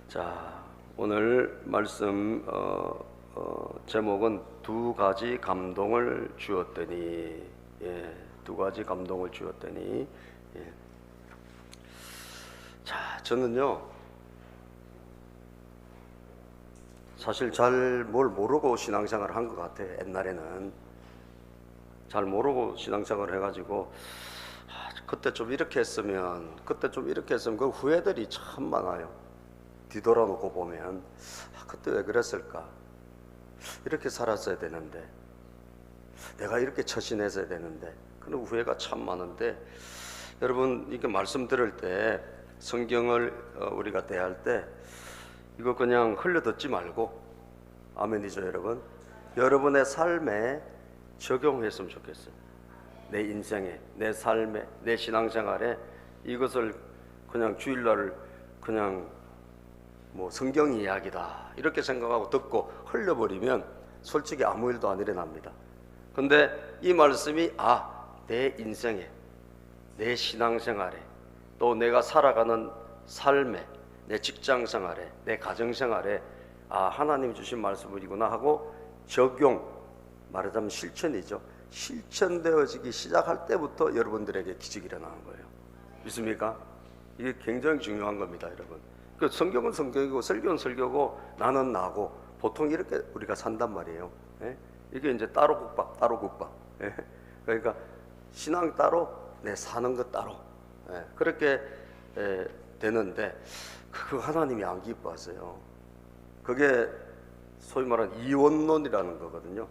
자, 오늘 말씀 제목은 두 가지 감동을 주었더니, 두 가지 감동을 주었더니. 자, 저는요 사실 잘 뭘 모르고 신앙생활을 한 것 같아요. 옛날에는 잘 모르고 신앙생활을 해가지고 그때 좀 이렇게 했으면 그 후회들이 참 많아요. 뒤돌아놓고 보면 그때 왜 그랬을까? 이렇게 살았어야 되는데, 내가 이렇게 처신했어야 되는데, 그런 후회가 참 많은데, 여러분 이렇게 말씀 들을 때, 성경을 우리가 대할 때 이거 그냥 흘려 듣지 말고, 아멘이죠 여러분? 여러분의 삶에 적용했으면 좋겠어요. 내 인생에, 내 삶에, 내 신앙생활에 이것을 그냥 주일날 그냥 뭐 성경 이야기다 이렇게 생각하고 듣고 흘려버리면 솔직히 아무 일도 안 일어납니다. 근데 이 말씀이 내 인생에, 내 신앙생활에, 또 내가 살아가는 삶에, 내 직장생활에, 내 가정생활에 하나님 주신 말씀이구나 하고 적용, 말하자면 실천이죠. 실천되어지기 시작할 때부터 여러분들에게 기적이 일어나는 거예요. 믿습니까? 이게 굉장히 중요한 겁니다, 여러분. 그 성경은 성경이고 설교는 설교고 나는 나고, 보통 이렇게 우리가 산단 말이에요. 이게 이제 따로 국밥. 그러니까 신앙 따로, 내 사는 것 따로. 그렇게 되는데 그거 하나님이 안 기뻐하세요. 그게 소위 말하는 이원론이라는 거거든요.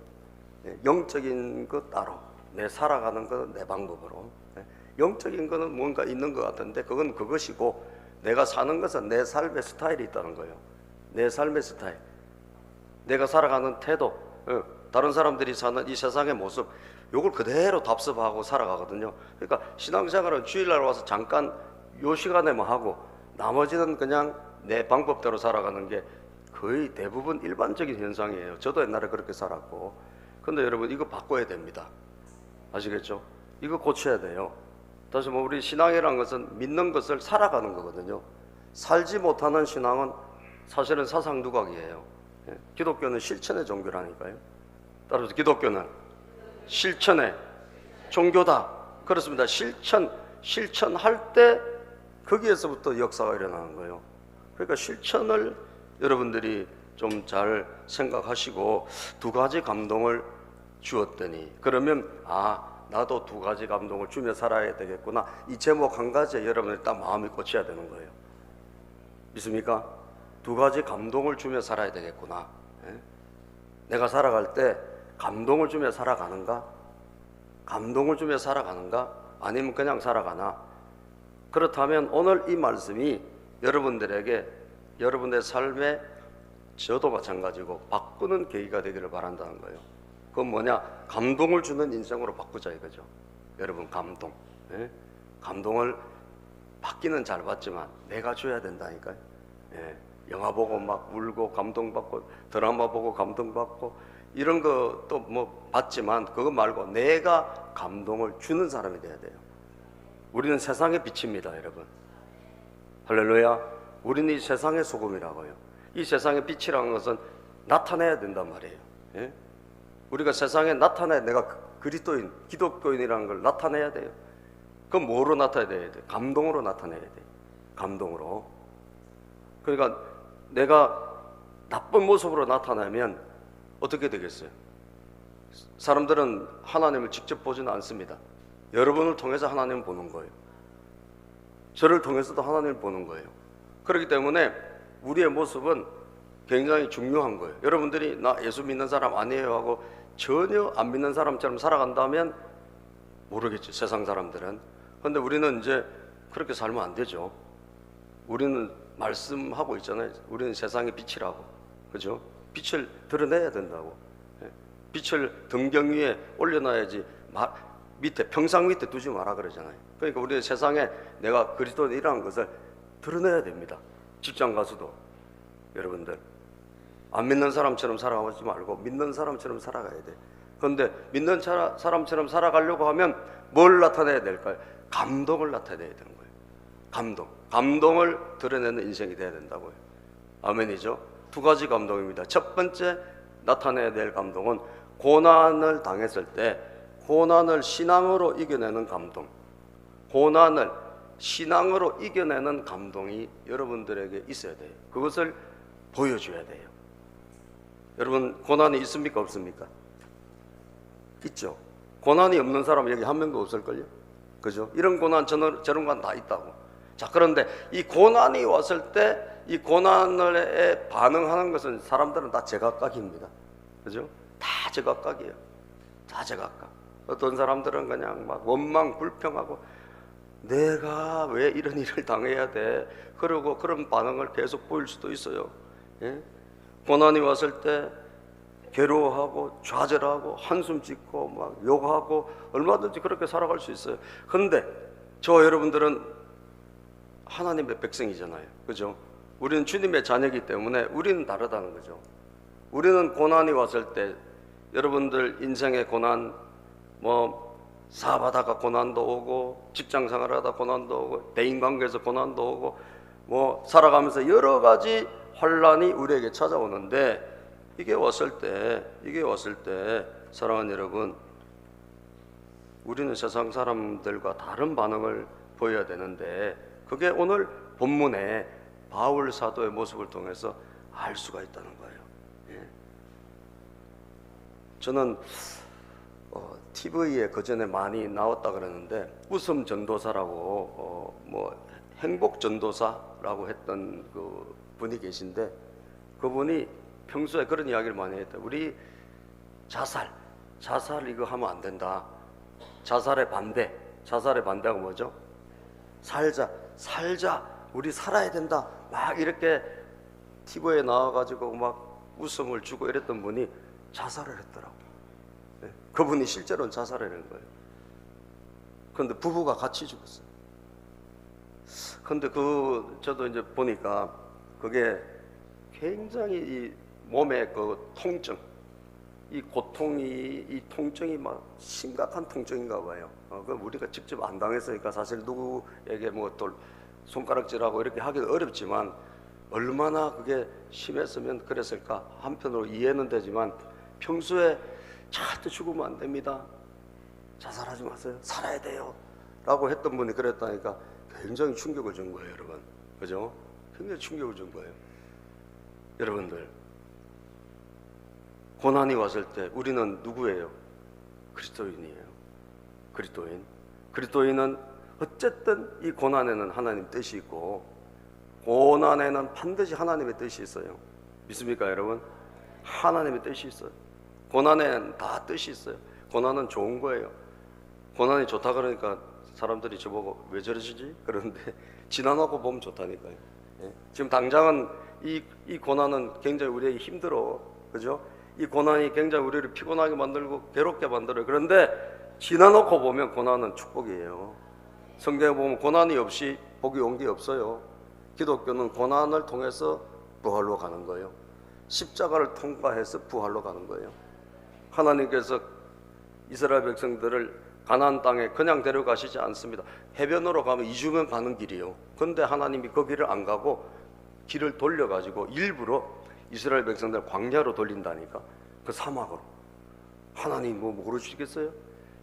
영적인 것 따로, 내 살아가는 것 내 방법으로. 영적인 거는 뭔가 있는 것 같은데 그건 그것이고, 내가 사는 것은 내 삶의 스타일이 있다는 거예요. 내 삶의 스타일, 내가 살아가는 태도, 다른 사람들이 사는 이 세상의 모습, 요걸 그대로 답습하고 살아가거든요. 그러니까 신앙생활은 주일날 와서 잠깐 요 시간에만 하고 나머지는 그냥 내 방법대로 살아가는 게 거의 대부분 일반적인 현상이에요. 저도 옛날에 그렇게 살았고. 근데 여러분 이거 바꿔야 됩니다. 아시겠죠? 이거 고쳐야 돼요. 다시 우리 신앙이라는 것은 믿는 것을 살아가는 거거든요. 살지 못하는 신앙은 사실은 사상누각이에요. 기독교는 실천의 종교라니까요. 따라서 기독교는 실천의 종교다. 그렇습니다. 실천할 때 거기에서부터 역사가 일어나는 거예요. 그러니까 실천을 여러분들이 좀 잘 생각하시고, 두 가지 감동을 주었더니, 그러면 나도 두 가지 감동을 주며 살아야 되겠구나. 이 제목 한 가지에 여러분들 딱 마음이 꽂혀야 되는 거예요. 믿습니까? 두 가지 감동을 주며 살아야 되겠구나. 내가 살아갈 때 감동을 주며 살아가는가? 감동을 주며 살아가는가? 아니면 그냥 살아가나? 그렇다면 오늘 이 말씀이 여러분들에게 여러분의 삶에, 저도 마찬가지고 바꾸는 계기가 되기를 바란다는 거예요. 그건 뭐냐? 감동을 주는 인생으로 바꾸자 이거죠. 여러분, 감동. 감동을 받기는 잘 받지만 내가 줘야 된다니까요. 영화 보고 막 울고 감동받고, 드라마 보고 감동받고, 이런 것도 뭐 받지만 그거 말고 내가 감동을 주는 사람이 돼야 돼요. 우리는 세상의 빛입니다, 여러분. 할렐루야. 우리는 이 세상의 소금이라고요. 이 세상의 빛이라는 것은 나타내야 된단 말이에요. 우리가 세상에 나타내야, 내가 그리스도인, 기독교인이라는 걸 나타내야 돼요. 그럼 뭐로 나타내야 돼요? 감동으로 나타내야 돼요. 감동으로. 그러니까 내가 나쁜 모습으로 나타나면 어떻게 되겠어요? 사람들은 하나님을 직접 보지는 않습니다. 여러분을 통해서 하나님을 보는 거예요. 저를 통해서도 하나님을 보는 거예요. 그렇기 때문에 우리의 모습은 굉장히 중요한 거예요. 여러분들이 나 예수 믿는 사람 아니에요 하고 전혀 안 믿는 사람처럼 살아간다면 모르겠죠, 세상 사람들은. 그런데 우리는 이제 그렇게 살면 안 되죠. 우리는 말씀하고 있잖아요. 우리는 세상의 빛이라고. 그죠? 빛을 드러내야 된다고. 빛을 등경 위에 올려놔야지 밑에, 평상 밑에 두지 마라 그러잖아요. 그러니까 우리는 세상에 내가 그리스도인이라는 것을 드러내야 됩니다. 직장 가서도 여러분들 안 믿는 사람처럼 살아가지 말고 믿는 사람처럼 살아가야 돼. 그런데 믿는 사람처럼 살아가려고 하면 뭘 나타내야 될까요? 감동을 나타내야 되는 거예요. 감동을 드러내는 인생이 돼야 된다고요. 아멘이죠. 두 가지 감동입니다. 첫 번째 나타내야 될 감동은 고난을 당했을 때 고난을 신앙으로 이겨내는 감동, 고난을 신앙으로 이겨내는 감동이 여러분들에게 있어야 돼요. 그것을 보여줘야 돼요. 여러분, 고난이 있습니까 없습니까? 있죠. 고난이 없는 사람은 여기 한 명도 없을걸요. 그죠? 이런 고난 저런 고난 다 있다고. 자, 그런데 이 고난이 왔을 때 이 고난에 반응하는 것은 사람들은 다 제각각입니다. 그죠? 다 제각각이에요. 다 제각각. 어떤 사람들은 그냥 막 원망 불평하고 내가 왜 이런 일을 당해야 돼? 그러고 그런 반응을 계속 보일 수도 있어요. 예? 고난이 왔을 때 괴로워하고 좌절하고 한숨 짓고 막 욕하고 얼마든지 그렇게 살아갈 수 있어요. 그런데 저와 여러분들은 하나님의 백성이잖아요. 그죠? 우리는 주님의 자녀이기 때문에 우리는 다르다는 거죠. 우리는 고난이 왔을 때 여러분들 인생의 고난, 뭐 사업하다가 고난도 오고 직장 생활하다 고난도 오고 대인관계에서 고난도 오고 뭐 살아가면서 여러 가지 환란이 우리에게 찾아오는데 이게 왔을 때 사랑하는 여러분, 우리는 세상 사람들과 다른 반응을 보여야 되는데 그게 오늘 본문에 바울 사도의 모습을 통해서 알 수가 있다는 거예요. 예. 저는 TV에 그전에 많이 나왔다 그러는데 웃음 전도사라고 뭐 행복 전도사라고 했던 그 분이 계신데 그분이 평소에 그런 이야기를 많이 했다. 우리 자살 이거 하면 안 된다. 자살의 반대가 뭐죠? 살자, 우리 살아야 된다. 막 이렇게 TV에 나와가지고 막 웃음을 주고 이랬던 분이 자살을 했더라고. 네. 그분이 실제로는 자살을 한 거예요. 그런데 부부가 같이 죽었어요. 그런데 저도 이제 보니까 그게 굉장히 이 몸의 그 통증, 이 고통이, 이 통증이 막 심각한 통증인가 봐요. 그 우리가 직접 안 당했으니까 사실 누구에게 뭐 또 손가락질하고 이렇게 하기도 어렵지만 얼마나 그게 심했으면 그랬을까 한편으로 이해는 되지만 평소에 절대 죽으면 안 됩니다. 자살하지 마세요. 살아야 돼요. 라고 했던 분이 그랬다니까 굉장히 충격을 준 거예요, 여러분. 그죠? 굉장히 충격을 준 거예요. 여러분들, 고난이 왔을 때 우리는 누구예요? 그리스도인이에요. 그리스도인은 어쨌든 이 고난에는 하나님 뜻이 있고 고난에는 반드시 하나님의 뜻이 있어요. 믿습니까, 여러분? 하나님의 뜻이 있어요. 고난에는 다 뜻이 있어요. 고난은 좋은 거예요. 고난이 좋다 그러니까 사람들이 저보고 왜 저러시지? 그러는데 지나놓고 보면 좋다니까요. 예? 지금 당장은 이 고난은 굉장히 우리에게 힘들어. 그죠? 이 고난이 굉장히 우리를 피곤하게 만들고 괴롭게 만들어요. 그런데 지나놓고 보면 고난은 축복이에요. 성경에 보면 고난이 없이 복이 온 게 없어요. 기독교는 고난을 통해서 부활로 가는 거예요. 십자가를 통과해서 부활로 가는 거예요. 하나님께서 이스라엘 백성들을 가나안 땅에 그냥 데려가시지 않습니다. 해변으로 가면 2주면 가는 길이에요. 그런데 하나님이 그 길을 안 가고 길을 돌려가지고 일부러 이스라엘 백성들 광야로 돌린다니까. 그 사막으로. 하나님 뭐 모르시겠어요?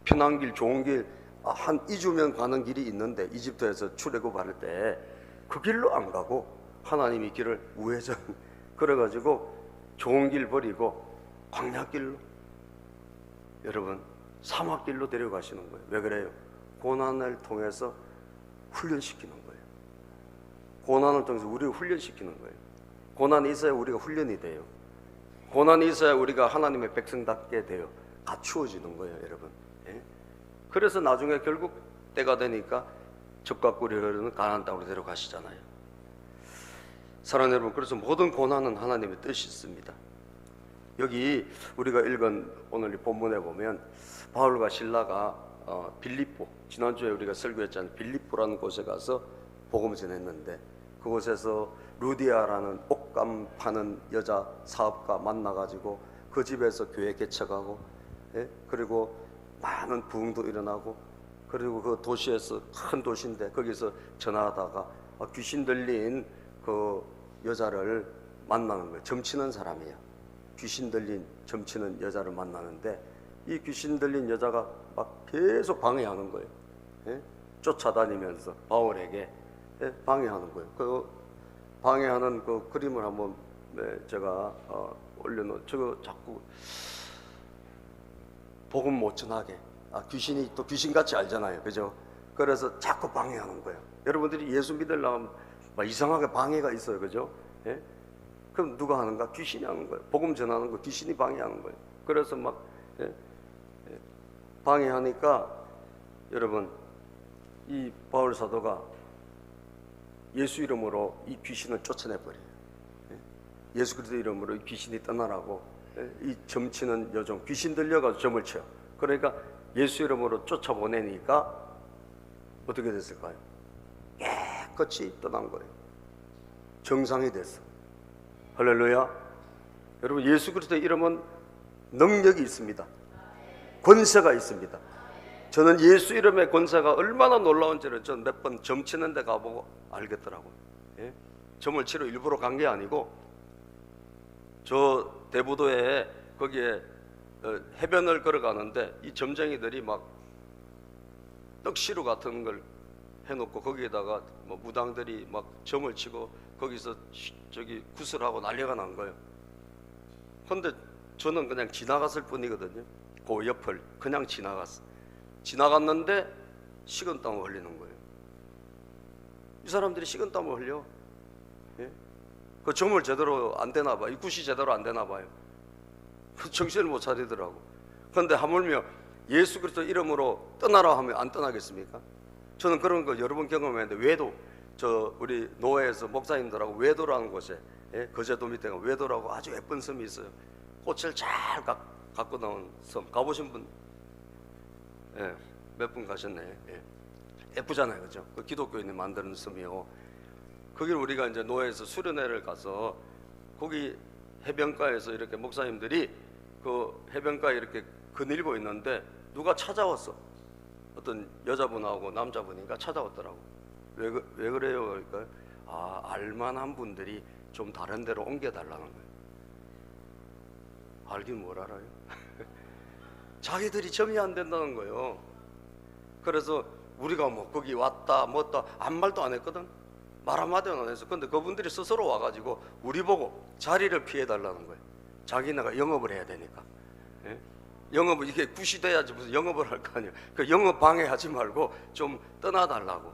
편한 길, 좋은 길, 한 2주면 가는 길이 있는데 이집트에서 출애굽할 때 그 길로 안 가고 하나님이 길을 우회전 그래가지고 좋은 길 버리고 광야길로, 여러분 사막길로 데려가시는 거예요. 왜 그래요? 고난을 통해서 훈련시키는 거예요. 고난을 통해서 우리를 훈련시키는 거예요. 고난이 있어야 우리가 훈련이 돼요. 고난이 있어야 우리가 하나님의 백성답게 돼요. 갖추어지는 거예요, 여러분. 예? 그래서 나중에 결국 때가 되니까 젖과 꿀이 흐르는 가나안 땅으로 데려가시잖아요. 사랑하는 여러분, 그래서 모든 고난은 하나님의 뜻이 있습니다. 여기 우리가 읽은 오늘 이 본문에 보면 바울과 실라가 빌립보, 지난주에 우리가 설교했잖아요. 빌립보라는 곳에 가서 복음을 전했는데 그곳에서 루디아라는 옷감 파는 여자 사업가 만나가지고 그 집에서 교회 개척하고, 예? 그리고 많은 부흥도 일어나고, 그리고 그 도시에서 큰 도시인데 거기서 전화하다가 귀신 들린 그 여자를 만나는 거예요. 점치는 사람이에요. 귀신 들린 점치는 여자를 만나는데 이 귀신 들린 여자가 막 계속 방해하는 거예요. 예? 쫓아다니면서 바울에게 방해하는 거예요. 그 방해하는 그 그림을 한번 제가 올려놓은 저거 자꾸 복음 못 전하게 귀신이 또 귀신같이 알잖아요, 그죠? 그래서 자꾸 방해하는 거예요. 여러분들이 예수 믿으려면 막 이상하게 방해가 있어요, 그죠? 예? 그럼 누가 하는가? 귀신이 하는 거예요. 복음 전하는 거 귀신이 방해하는 거예요. 그래서 막 방해하니까 여러분 이 바울 사도가 예수 이름으로 이 귀신을 쫓아내 버려요. 예수 그리스도 이름으로 이 귀신이 떠나라고 이 점치는 여종 귀신 들려가지고 점을 쳐요. 그러니까 예수 이름으로 쫓아보내니까 어떻게 됐을까요? 깨끗이 떠난 거예요. 정상이 됐어. 할렐루야. 여러분 예수 그리스도 이름은 능력이 있습니다. 권세가 있습니다. 저는 예수 이름의 권세가 얼마나 놀라운지를 전 몇 번 점치는 데 가보고 알겠더라고요. 예? 점을 치러 일부러 간 게 아니고 저 대부도에 거기에 해변을 걸어가는데 이 점쟁이들이 막 떡시루 같은 걸 해놓고 거기에다가 뭐 무당들이 막 점을 치고 거기서 저기 구슬하고 난리가 난 거예요. 근데 저는 그냥 지나갔을 뿐이거든요. 그 옆을 그냥 지나갔는데 식은땀을 흘리는 거예요. 이 사람들이 식은땀을 흘려. 예? 그 점을 제대로 안 되나 봐요. 이 굿이 제대로 안 되나 봐요. 정신을 못 차리더라고. 그런데 하물며 예수 그리스도 이름으로 떠나라 하면 안 떠나겠습니까? 저는 그런 거 여러 번 경험했는데 외도 우리 노회에서 목사님들하고 외도라는 곳에 거제도 밑에 외도라고 아주 예쁜 섬이 있어요. 꽃을 잘 갖고 나온 섬 가보신 분? 몇 분 가셨네. 예쁘잖아요, 그죠? 그 기독교인이 만드는 섬이요. 거기를 우리가 이제 노회에서 수련회를 가서 거기 해변가에서 이렇게 목사님들이 그 해변가에 이렇게 거닐고 있는데 누가 찾아왔어. 어떤 여자분하고 남자분인가 찾아왔더라고. 왜 그래요? 그러니까 알만한 분들이 좀 다른 데로 옮겨달라는 거예요. 알긴 뭘 알아요? 자기들이 점이 안 된다는 거예요. 그래서 우리가 뭐 거기 왔다 뭐다 아무 말도 안 했거든. 말 한마디는 안 했어. 근데 그분들이 스스로 와가지고 우리 보고 자리를 피해달라는 거예요. 자기네가 영업을 해야 되니까. 예? 영업을 이게 굿이 돼야지 무슨 영업을 할 거 아니에요. 그 영업 방해하지 말고 좀 떠나달라고.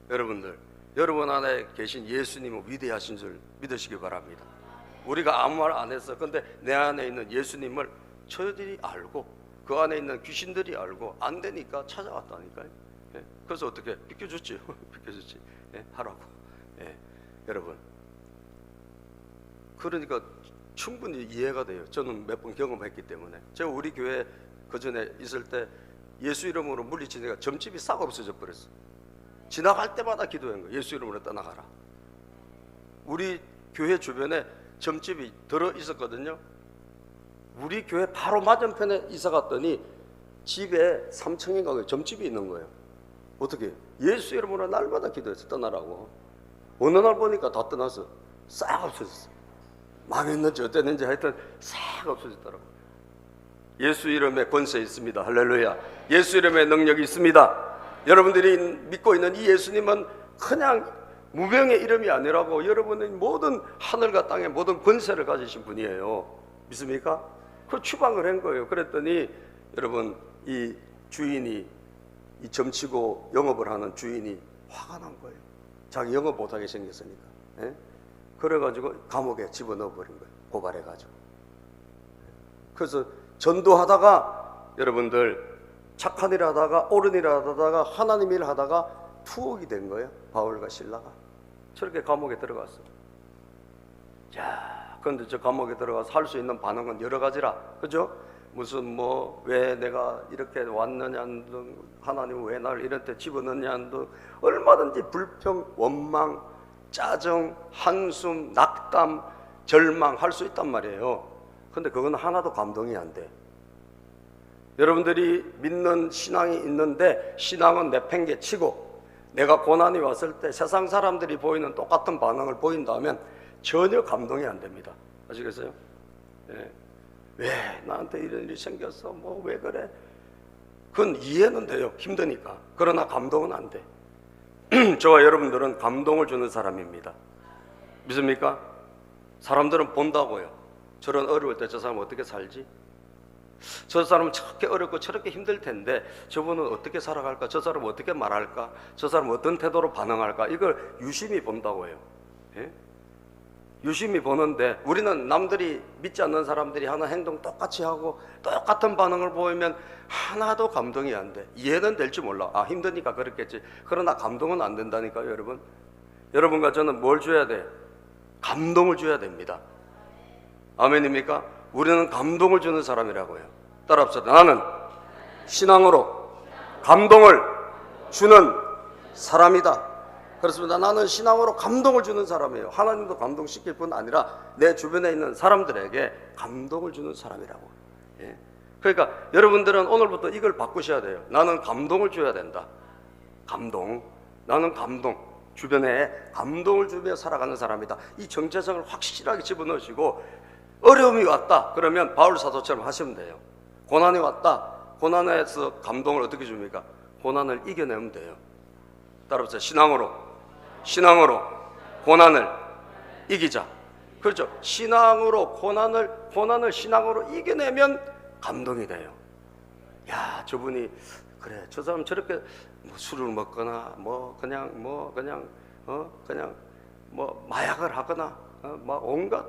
여러분들, 여러분 안에 계신 예수님은 위대하신 줄 믿으시기 바랍니다. 우리가 아무 말 안 했어. 근데 내 안에 있는 예수님을 저들이 알고 그 안에 있는 귀신들이 알고 안 되니까 찾아왔다니까요. 예? 그래서 어떻게 비켜줬지? 비켜줬지. 예? 하라고. 예. 여러분, 그러니까 충분히 이해가 돼요. 저는 몇 번 경험했기 때문에. 제가 우리 교회 그 전에 있을 때 예수 이름으로 물리치니까 점집이 싹 없어져 버렸어. 지나갈 때마다 기도한 거예요. 예수 이름으로 떠나가라. 우리 교회 주변에 점집이 들어 있었거든요. 우리 교회 바로 맞은편에 이사 갔더니 집에 3층인가 점집이 있는 거예요. 어떻게? 예수 이름으로 날마다 기도해서 떠나라고. 어느 날 보니까 다 떠나서 싹 없어졌어. 망했는지 어땠는지 하여튼 싹 없어졌더라고. 예수 이름에 권세 있습니다. 할렐루야. 예수 이름에 능력이 있습니다. 여러분들이 믿고 있는 이 예수님은 그냥 무명의 이름이 아니라고 여러분의 모든 하늘과 땅의 모든 권세를 가지신 분이에요. 믿습니까? 그 추방을 한 거예요. 그랬더니 여러분 이 주인이 이 점치고 영업을 하는 주인이 화가 난 거예요. 자기 영업 못하게 생겼으니까. 예? 그래가지고 감옥에 집어넣어 버린 거예요. 고발해가지고. 그래서 전도하다가 여러분들 착한 일을 하다가 옳은 일을 하다가 하나님 일을 하다가 투옥이 된 거예요. 바울과 실라가 저렇게 감옥에 들어갔어. 자, 그런데 저 감옥에 들어가서 할 수 있는 반응은 여러 가지라, 그죠? 무슨 뭐 왜 내가 이렇게 왔느냐 등 하나님 왜 나를 이런 데 집어넣냐 등 얼마든지 불평, 원망, 짜증, 한숨, 낙담, 절망할 수 있단 말이에요. 근데 그건 하나도 감동이 안 돼. 여러분들이 믿는 신앙이 있는데 신앙은 내팽개치고 내가 고난이 왔을 때 세상 사람들이 보이는 똑같은 반응을 보인다면 전혀 감동이 안 됩니다. 아시겠어요? 예. 왜 나한테 이런 일이 생겼어? 뭐 왜 그래? 그건 이해는 돼요. 힘드니까. 그러나 감동은 안 돼. 저와 여러분들은 감동을 주는 사람입니다. 믿습니까? 사람들은 본다고요. 저런 어려울 때 저 사람 어떻게 살지? 저 사람은 저렇게 어렵고 저렇게 힘들 텐데 저분은 어떻게 살아갈까? 저 사람은 어떻게 말할까? 저 사람은 어떤 태도로 반응할까? 이걸 유심히 본다고요. 예? 유심히 보는데 우리는 남들이 믿지 않는 사람들이 하는 행동 똑같이 하고 똑같은 반응을 보이면 하나도 감동이 안 돼. 이해는 될지 몰라. 아, 힘드니까 그렇겠지. 그러나 감동은 안 된다니까요, 여러분. 여러분과 저는 뭘 줘야 돼? 감동을 줘야 됩니다. 아멘입니까? 우리는 감동을 주는 사람이라고요. 따라합시다. 나는 신앙으로 감동을 주는 사람이다. 그렇습니다. 나는 신앙으로 감동을 주는 사람이에요. 하나님도 감동시킬 뿐 아니라 내 주변에 있는 사람들에게 감동을 주는 사람이라고. 예. 그러니까 여러분들은 오늘부터 이걸 바꾸셔야 돼요. 나는 감동을 줘야 된다. 감동. 나는 감동. 주변에 감동을 주며 살아가는 사람이다. 이 정체성을 확실하게 집어넣으시고, 어려움이 왔다 그러면 바울 사도처럼 하시면 돼요. 고난이 왔다. 고난에서 감동을 어떻게 줍니까? 고난을 이겨내면 돼요. 따라서 신앙으로 고난을 이기자. 그렇죠. 신앙으로 고난을 신앙으로 이겨내면 감동이 돼요. 야, 저분이 그래, 저 사람 저렇게 뭐 술을 먹거나 그냥 마약을 하거나 막 온갖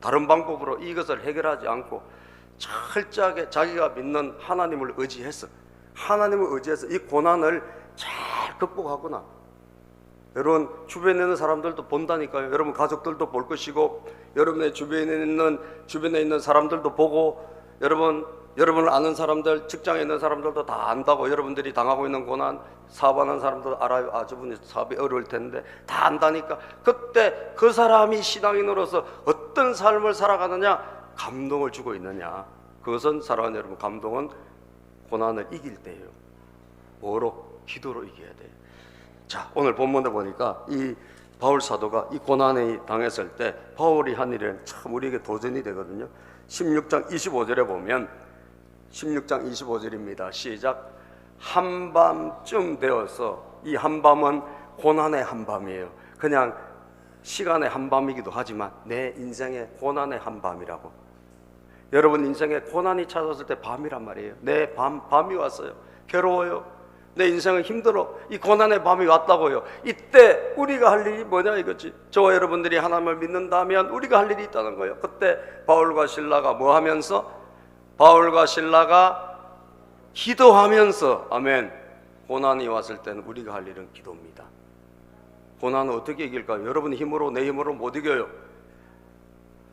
다른 방법으로 이것을 해결하지 않고 철저하게 자기가 믿는 하나님을 의지해서 이 고난을 잘 극복하구나. 여러분 주변에 있는 사람들도 본다니까요. 여러분 가족들도 볼 것이고, 여러분의 주변에 있는 사람들도 보고, 여러분을 아는 사람들, 직장에 있는 사람들도 다 안다고. 여러분들이 당하고 있는 고난, 사업하는 사람도 알아요. 아, 저분이 사업이 어려울 텐데. 다 안다니까. 그때 그 사람이 신앙인으로서 어떤 삶을 살아가느냐, 감동을 주고 있느냐. 그것은 사랑하는 여러분, 감동은 고난을 이길 때예요. 뭐로? 기도로 이겨야 돼요. 자, 오늘 본문에 보니까 이 바울 사도가 이 고난에 당했을 때 바울이 한 일은 참 우리에게 도전이 되거든요. 16장 25절에 보면, 16장 25절입니다. 시작. 한밤쯤 되어서, 이 한밤은 고난의 한밤이에요. 그냥 시간의 한밤이기도 하지만 내 인생의 고난의 한밤이라고. 여러분 인생에 고난이 찾아왔을 때 밤이란 말이에요. 내 밤이 왔어요. 괴로워요. 내 인생은 힘들어. 이 고난의 밤이 왔다고요. 이때 우리가 할 일이 뭐냐 이거지. 저와 여러분들이 하나님을 믿는다면 우리가 할 일이 있다는 거예요. 그때 바울과 신라가 뭐 하면서? 바울과 신라가 기도하면서, 아멘. 고난이 왔을 때는 우리가 할 일은 기도입니다. 고난은 어떻게 이길까요? 여러분 힘으로, 내 힘으로 못 이겨요.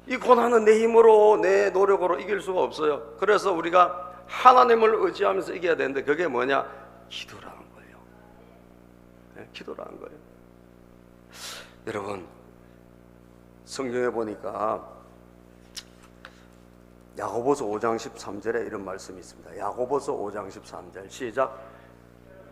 이 고난은 내 힘으로, 내 노력으로 이길 수가 없어요. 그래서 우리가 하나님을 의지하면서 이겨야 되는데, 그게 뭐냐? 기도라는 거예요. 네, 기도라는 거예요. 여러분 성경에 보니까 야고보서 5장 13절에 이런 말씀이 있습니다. 야고보서 5장 13절 시작.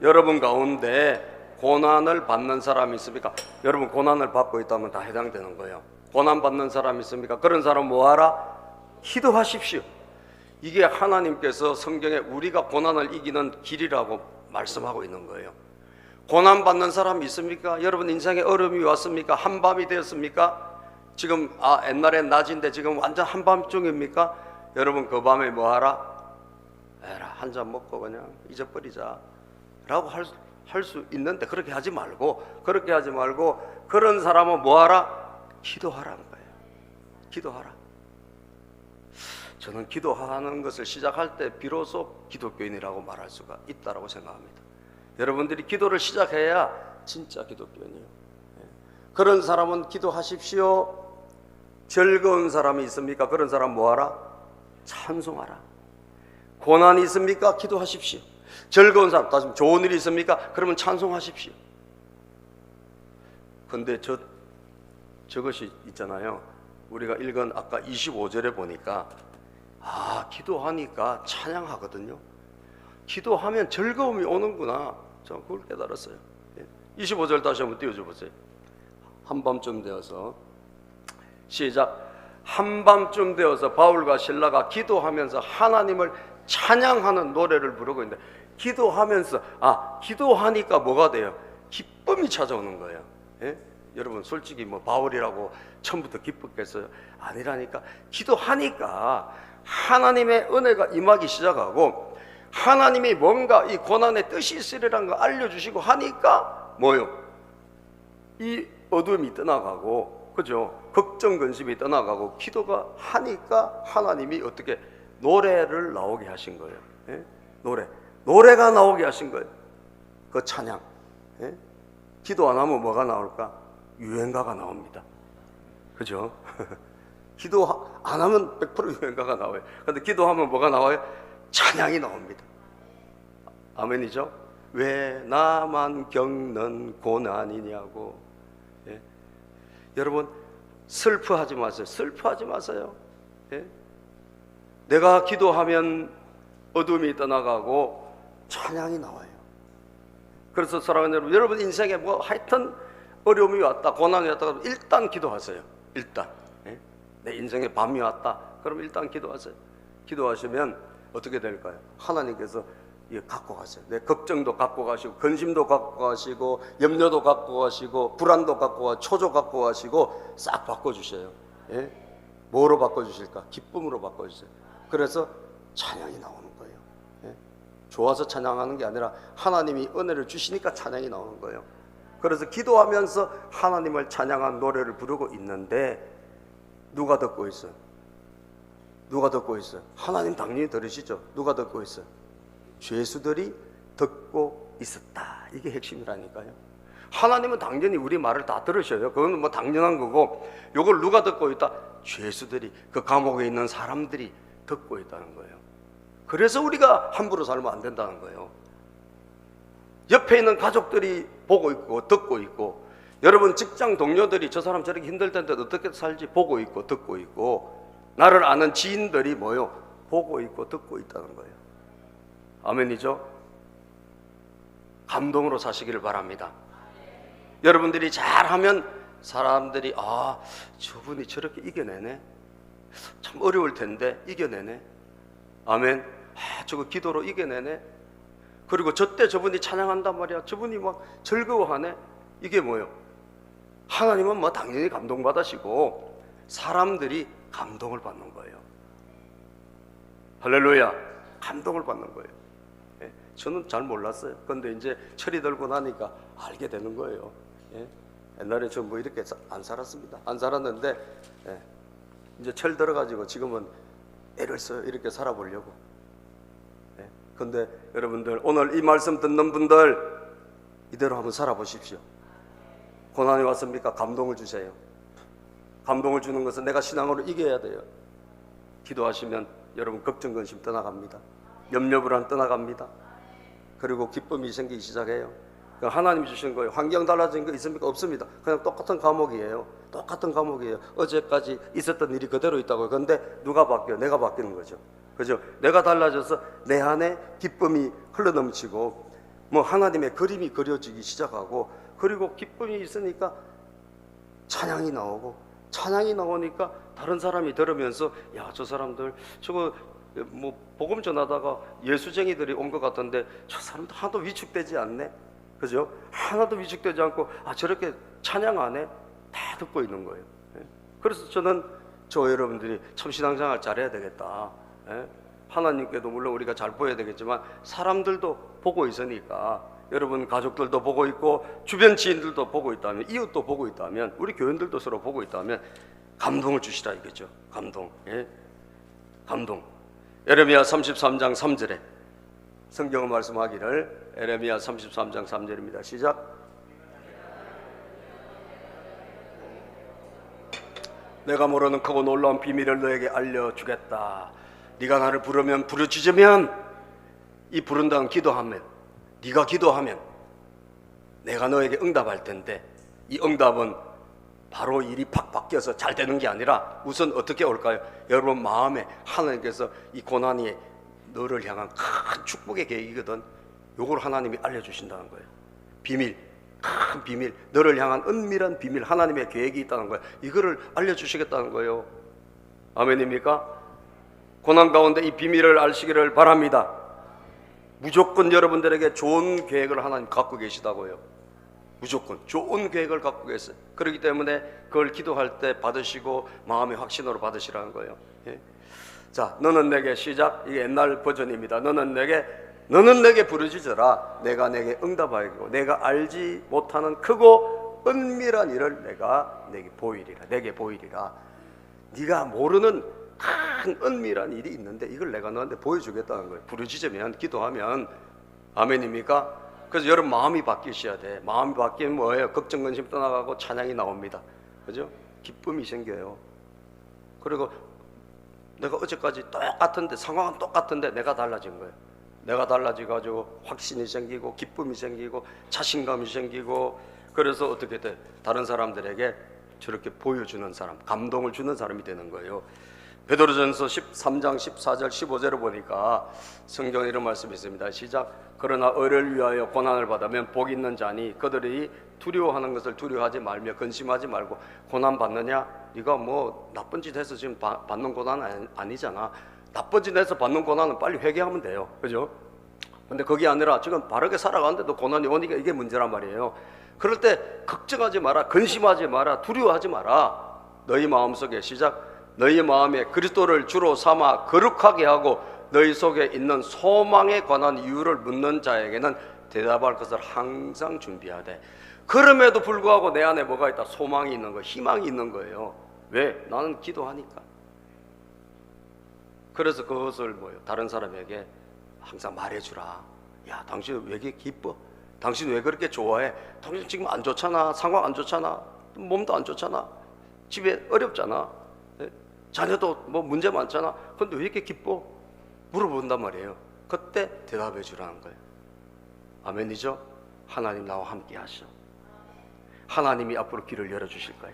여러분 가운데 고난을 받는 사람이 있습니까? 여러분 고난을 받고 있다면 다 해당되는 거예요. 고난 받는 사람이 있습니까? 그런 사람 뭐하라? 기도하십시오. 이게 하나님께서 성경에 우리가 고난을 이기는 길이라고 말씀하고 있는 거예요. 고난 받는 사람이 있습니까? 여러분 인생에 어려움이 왔습니까? 한밤이 되었습니까? 지금 옛날엔 낮인데 지금 완전 한밤중입니까? 여러분 그 밤에 뭐하라? 에라, 한 잔 먹고 그냥 잊어버리자 라고 할 수 있는데, 그렇게 하지 말고 그런 사람은 뭐하라? 기도하라는 거예요. 기도하라. 저는 기도하는 것을 시작할 때 비로소 기독교인이라고 말할 수가 있다고 생각합니다. 여러분들이 기도를 시작해야 진짜 기독교인이에요. 그런 사람은 기도하십시오. 즐거운 사람이 있습니까? 그런 사람 뭐하라? 찬송하라. 고난이 있습니까? 기도하십시오. 즐거운 사람, 다시 좋은 일이 있습니까? 그러면 찬송하십시오. 근데 저것이 있잖아요. 우리가 읽은 아까 25절에 보니까 기도하니까 찬양하거든요. 기도하면 즐거움이 오는구나. 저 그걸 깨달았어요. 25절 다시 한번 띄워줘 보세요. 한밤쯤 되어서 시작. 한밤쯤 되어서 바울과 실라가 기도하면서 하나님을 찬양하는 노래를 부르고 있는데, 기도하니까 뭐가 돼요? 기쁨이 찾아오는 거예요. 예? 여러분 솔직히 뭐 바울이라고 처음부터 기뻤겠어요? 아니라니까. 기도하니까 하나님의 은혜가 임하기 시작하고, 하나님이 뭔가 이 고난의 뜻이 있으리라는 거 알려주시고 하니까 뭐요? 이 어둠이 떠나가고, 그죠? 걱정 근심이 떠나가고, 기도가 하니까 하나님이 어떻게 노래를 나오게 하신 거예요. 예? 노래가 나오게 하신 거예요. 그 찬양. 예? 기도 안 하면 뭐가 나올까? 유행가가 나옵니다. 그죠? 기도 안 하면 100% 유행가가 나와요. 그런데 기도하면 뭐가 나와요? 찬양이 나옵니다. 아멘이죠? 왜 나만 겪는 고난이냐고. 예? 여러분 슬퍼하지 마세요. 슬퍼하지 마세요. 예? 내가 기도하면 어둠이 떠나가고 찬양이 나와요. 그래서 사랑하는 여러분 인생에 뭐 하여튼 어려움이 왔다, 고난이 왔다 그러면 일단 기도하세요. 일단. 예? 내 인생에 밤이 왔다 그럼 일단 기도하세요. 기도하시면 어떻게 될까요? 하나님께서 갖고 가세요. 내 걱정도 갖고 가시고, 근심도 갖고 가시고, 염려도 갖고 가시고, 불안도 갖고 가시고, 초조 갖고 가시고 싹 바꿔주셔요. 예? 뭐로 바꿔주실까? 기쁨으로 바꿔주세요. 그래서 찬양이 나오는 거예요. 예? 좋아서 찬양하는 게 아니라 하나님이 은혜를 주시니까 찬양이 나오는 거예요. 그래서 기도하면서 하나님을 찬양한 노래를 부르고 있는데, 누가 듣고 있어요? 누가 듣고 있어요? 하나님 당연히 들으시죠. 누가 듣고 있어요? 죄수들이 듣고 있었다. 이게 핵심이라니까요. 하나님은 당연히 우리 말을 다 들으셔요. 그건 뭐 당연한 거고, 이걸 누가 듣고 있다? 죄수들이, 그 감옥에 있는 사람들이 듣고 있다는 거예요. 그래서 우리가 함부로 살면 안 된다는 거예요. 옆에 있는 가족들이 보고 있고 듣고 있고, 여러분 직장 동료들이 저 사람 저렇게 힘들 텐데 어떻게 살지 보고 있고 듣고 있고, 나를 아는 지인들이 뭐요? 보고 있고 듣고 있다는 거예요. 아멘이죠? 감동으로 사시기를 바랍니다. 여러분들이 잘하면 사람들이 저분이 저렇게 이겨내네, 참 어려울 텐데 이겨내네, 아멘. 저거 기도로 이겨내네. 그리고 저때 저분이 찬양한단 말이야, 저분이 막 즐거워하네. 이게 뭐예요? 하나님은 뭐 당연히 감동받으시고 사람들이 감동을 받는 거예요. 할렐루야. 감동을 받는 거예요. 예? 저는 잘 몰랐어요. 근데 이제 철이 들고 나니까 알게 되는 거예요. 예? 옛날에 저 뭐 이렇게 안 살았습니다. 안 살았는데 이제 철 들어가지고 지금은 애를 써요. 이렇게 살아보려고. 근데 여러분들 오늘 이 말씀 듣는 분들 이대로 한번 살아보십시오. 고난이 왔습니까? 감동을 주세요. 감동을 주는 것은 내가 신앙으로 이겨야 돼요. 기도하시면 여러분 걱정 근심 떠나갑니다. 염려 불안 떠나갑니다. 그리고 기쁨이 생기기 시작해요. 하나님이 주신 거예요. 환경 달라진 거 있습니까? 없습니다. 그냥 똑같은 과목이에요. 똑같은 과목이에요. 어제까지 있었던 일이 그대로 있다고요. 그런데 누가 바뀌어요? 내가 바뀌는 거죠. 그죠? 내가 달라져서 내 안에 기쁨이 흘러넘치고 뭐 하나님의 그림이 그려지기 시작하고, 그리고 기쁨이 있으니까 찬양이 나오고, 찬양이 나오니까 다른 사람이 들으면서 야, 저 사람들 저거 뭐 복음 전하다가 예수쟁이들이 온 것 같은데 저 사람도 하나도 위축되지 않네. 그죠? 하나도 위축되지 않고 저렇게 찬양하네. 다 듣고 있는 거예요. 그래서 저는 여러분들이 참 신앙생활 잘해야 되겠다. 하나님께도 물론 우리가 잘 보여야 되겠지만 사람들도 보고 있으니까, 여러분 가족들도 보고 있고 주변 지인들도 보고 있다면, 이웃도 보고 있다면, 우리 교인들도 서로 보고 있다면 감동을 주시라 이거죠. 감동. 감동. 에레미야 33장 3절에 성경은 말씀하기를, 에레미야 33장 3절입니다. 시작. 내가 모르는 크고 놀라운 비밀을 너에게 알려주겠다. 네가 나를 부르면, 부르짖으면, 이 부른다는 기도하면, 네가 기도하면 내가 너에게 응답할 텐데, 이 응답은 바로 일이 팍 바뀌어서 잘 되는 게 아니라 우선 어떻게 올까요? 여러분 마음에 하나님께서 이 고난이 너를 향한 큰 축복의 계획이거든. 요걸 하나님이 알려주신다는 거예요. 비밀, 큰 큰 비밀, 너를 향한 은밀한 비밀, 하나님의 계획이 있다는 거예요. 이거를 알려주시겠다는 거예요. 아멘입니까? 고난 가운데 이 비밀을 아시기를 바랍니다. 무조건 여러분들에게 좋은 계획을 하나님 갖고 계시다고요. 무조건 좋은 계획을 갖고 계세요. 그렇기 때문에 그걸 기도할 때 받으시고 마음의 확신으로 받으시라는 거예요. 예? 자, 너는 내게, 시작. 이게 옛날 버전입니다. 너는 내게 부르짖어라. 내가 내게 응답하겠고 내가 알지 못하는 크고 은밀한 일을 내가 내게 보이리라. 네가 모르는 큰 은밀한 일이 있는데 이걸 내가 너한테 보여주겠다는 거예요. 부르짖으면, 기도하면. 아멘입니까? 그래서 여러분 마음이 바뀌셔야 돼. 마음이 바뀌면 뭐예요? 걱정 근심 떠나가고 찬양이 나옵니다. 그죠? 기쁨이 생겨요. 그리고 내가 어제까지 똑같은데, 상황은 똑같은데 내가 달라진 거예요. 내가 달라져가지고 확신이 생기고 기쁨이 생기고 자신감이 생기고, 그래서 어떻게 돼? 다른 사람들에게 저렇게 보여주는 사람, 감동을 주는 사람이 되는 거예요. 베드로전서 13장 14절 15절을 보니까 성경에 이런 말씀이 있습니다. 시작. 그러나 의를 위하여 고난을 받으면 복이 있는 자니 그들이 두려워하는 것을 두려워하지 말며 근심하지 말고. 고난 받느냐? 네가 뭐 나쁜 짓 해서 지금 받는 고난은 아니잖아. 나쁜 짓 해서 받는 고난은 빨리 회개하면 돼요. 그죠? 근데 그게 아니라 지금 바르게 살아가는데도 고난이 오니까 이게 문제란 말이에요. 그럴 때 걱정하지 마라, 근심하지 마라, 두려워하지 마라. 너희 마음속에, 시작. 너희 마음에 그리스도를 주로 삼아 거룩하게 하고 너희 속에 있는 소망에 관한 이유를 묻는 자에게는 대답할 것을 항상 준비하되. 그럼에도 불구하고 내 안에 뭐가 있다? 소망이 있는 거예요. 희망이 있는 거예요. 왜? 나는 기도하니까. 그래서 그것을 다른 사람에게 항상 말해주라. 야, 당신 왜 이렇게 기뻐? 당신 왜 그렇게 좋아해? 당신 지금 안 좋잖아. 상황 안 좋잖아. 몸도 안 좋잖아. 집에 어렵잖아. 자녀도 문제 많잖아. 근데 왜 이렇게 기뻐? 물어본단 말이에요. 그때 대답해 주라는 거예요. 아멘이죠? 하나님 나와 함께 하셔. 하나님이 앞으로 길을 열어주실 거야.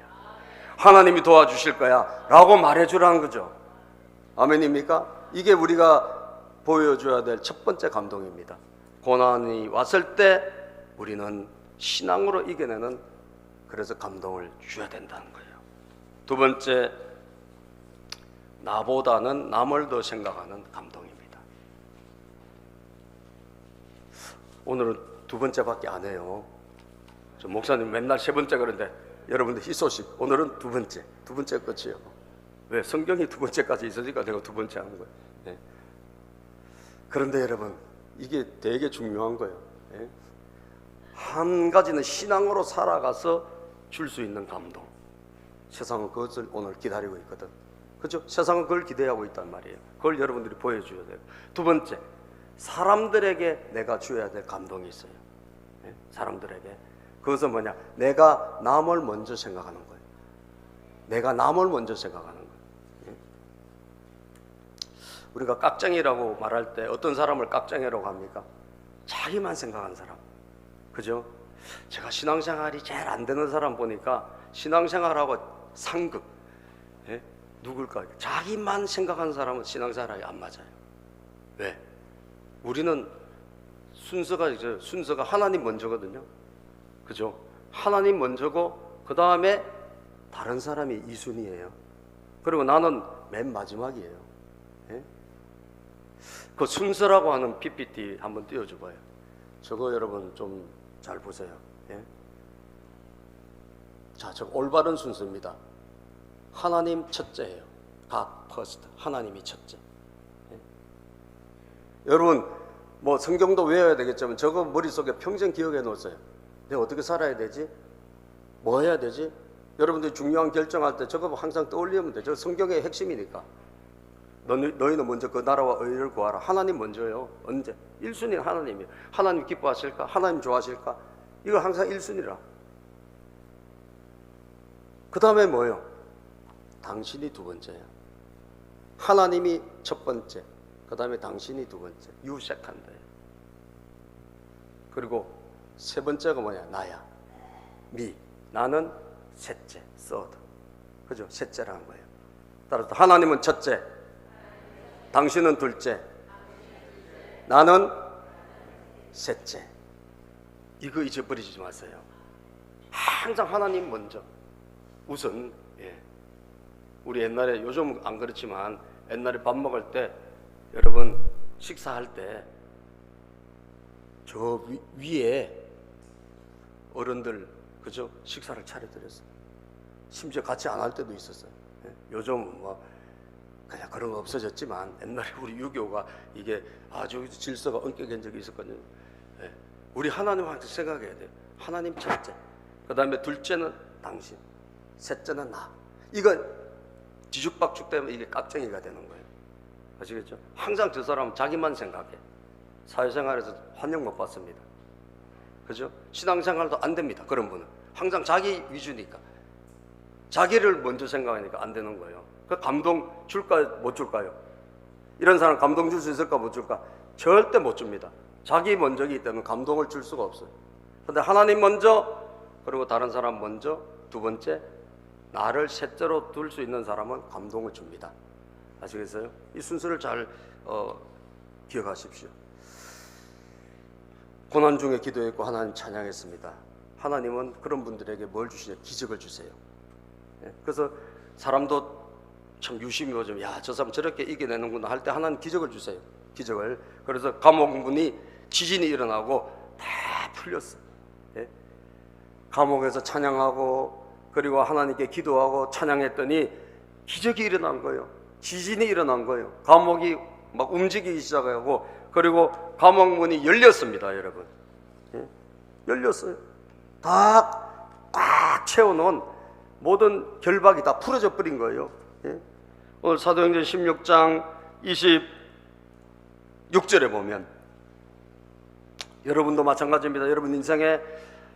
하나님이 도와주실 거야 라고 말해주라는 거죠. 아멘입니까? 이게 우리가 보여줘야 될 첫 번째 감동입니다. 고난이 왔을 때 우리는 신앙으로 이겨내는, 그래서 감동을 줘야 된다는 거예요. 두 번째, 나보다는 남을 더 생각하는 감동입니다. 오늘은 두 번째밖에 안 해요. 저 목사님 맨날 세 번째 그런데 여러분들 희소식, 오늘은 두 번째 끝이에요. 왜? 성경이 두 번째까지 있으니까 내가 두 번째 하는 거예요. 네. 그런데 여러분, 이게 되게 중요한 거예요. 네. 한 가지는 신앙으로 살아가서 줄 수 있는 감동. 세상은 그것을 오늘 기다리고 있거든. 그렇죠? 세상은 그걸 기대하고 있단 말이에요. 그걸 여러분들이 보여줘야 돼요. 두 번째, 사람들에게 내가 줘야 될 감동이 있어요. 네? 사람들에게. 그것은 뭐냐? 내가 남을 먼저 생각하는 거예요. 내가 남을 먼저 생각하는 거예요. 네? 우리가 깍쟁이라고 말할 때 어떤 사람을 깍쟁이라고 합니까? 자기만 생각하는 사람. 그죠? 제가 신앙생활이 제일 안 되는 사람 보니까 신앙생활하고 상급. 예? 누굴까? 자기만 생각하는 사람은 신앙생활이 안 맞아요. 왜? 우리는 순서가 하나님 먼저거든요. 그죠? 하나님 먼저고 그 다음에 다른 사람이 2순위예요. 그리고 나는 맨 마지막이에요. 예? 그 순서라고 하는 PPT 한번 띄워줘 봐요. 저거 여러분 좀 잘 보세요. 예? 자, 저 올바른 순서입니다. 하나님 첫째예요. God first. 하나님이 첫째. 예? 여러분 성경도 외워야 되겠지만 저거 머릿속에 평생 기억해 놓으세요. 내가 어떻게 살아야 되지? 뭐 해야 되지? 여러분들이 중요한 결정할 때 저거 항상 떠올리면 돼요. 저 성경의 핵심이니까. 너희는 먼저 그 나라와 의를 구하라. 하나님 먼저예요. 언제? 1순위는 하나님이에요. 하나님 기뻐하실까? 하나님 좋아하실까? 이거 항상 1순위라. 그 다음에 뭐예요? 당신이 두 번째야. 하나님이 첫 번째, 그 다음에 당신이 두 번째. You second. 그리고 세 번째가 뭐냐? 나야. Me. 나는 셋째. third. 그죠? 셋째라는 거예요. 따라서 하나님은 첫째, 당신은 둘째, 나는 셋째. 이거 잊어버리지 마세요. 항상 하나님 먼저 우선. 우리 옛날에, 요즘 안 그렇지만 옛날에 밥 먹을 때 여러분 식사할 때 저 위에 어른들 그죠? 식사를 차려드렸어요. 심지어 같이 안 할 때도 있었어요. 요즘 뭐 그냥 그런 거 없어졌지만 옛날에 우리 유교가 이게 아주 질서가 엄격한 적이 있었거든요. 우리 하나님한테 생각해야 돼요. 하나님 첫째, 그 다음에 둘째는 당신, 셋째는 나. 이거 뒤죽박죽 때문에 이게 깍쟁이가 되는 거예요. 아시겠죠? 항상 저 사람은 자기만 생각해. 사회생활에서 환영 못 받습니다. 그죠? 신앙생활도 안 됩니다. 그런 분은 항상 자기 위주니까, 자기를 먼저 생각하니까 안 되는 거예요. 그 감동 줄까요? 못 줄까요? 이런 사람 감동 줄 수 있을까? 못 줄까? 절대 못 줍니다. 자기 먼저이기 때문에 감동을 줄 수가 없어요. 근데 하나님 먼저, 그리고 다른 사람 먼저, 두 번째 나를 셋째로 둘 수 있는 사람은 감동을 줍니다. 아시겠어요? 이 순서를 잘 기억하십시오. 고난 중에 기도했고 하나님 찬양했습니다. 하나님은 그런 분들에게 뭘 주시냐? 기적을 주세요. 그래서 사람도 참 유심히 보죠. 야, 저 사람 저렇게 이겨내는구나 할 때 하나님 기적을 주세요. 기적을. 그래서 감옥문이 지진이 일어나고 다 풀렸어요. 감옥에서 찬양하고 그리고 하나님께 기도하고 찬양했더니 기적이 일어난 거예요. 지진이 일어난 거예요. 감옥이 막 움직이기 시작하고, 그리고 감옥문이 열렸습니다. 여러분, 열렸어요. 다 꽉 채워놓은 모든 결박이 다 풀어져 버린 거예요. 오늘 사도행전 16장 26절에 보면, 여러분도 마찬가지입니다. 여러분 인생에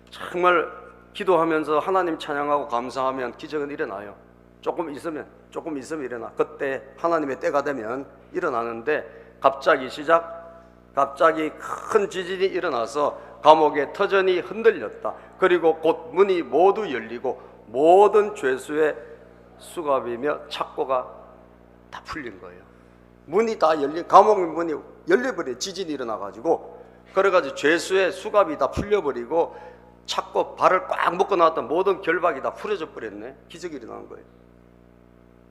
정말 기도하면서 하나님 찬양하고 감사하면 기적은 일어나요. 조금 있으면 일어나. 그때 하나님의 때가 되면 일어나는데, 갑자기 큰 지진이 일어나서 감옥의 터전이 흔들렸다. 그리고 곧 문이 모두 열리고 모든 죄수의 수갑이며 착고가 다 풀린 거예요. 문이 다 열린, 감옥의 문이 열려버려. 지진이 일어나가지고, 그래가지고 죄수의 수갑이 다 풀려버리고 착고, 발을 꽉 묶어 놨던 모든 결박이 다 풀어져 버렸네. 기적이 일어난 거예요.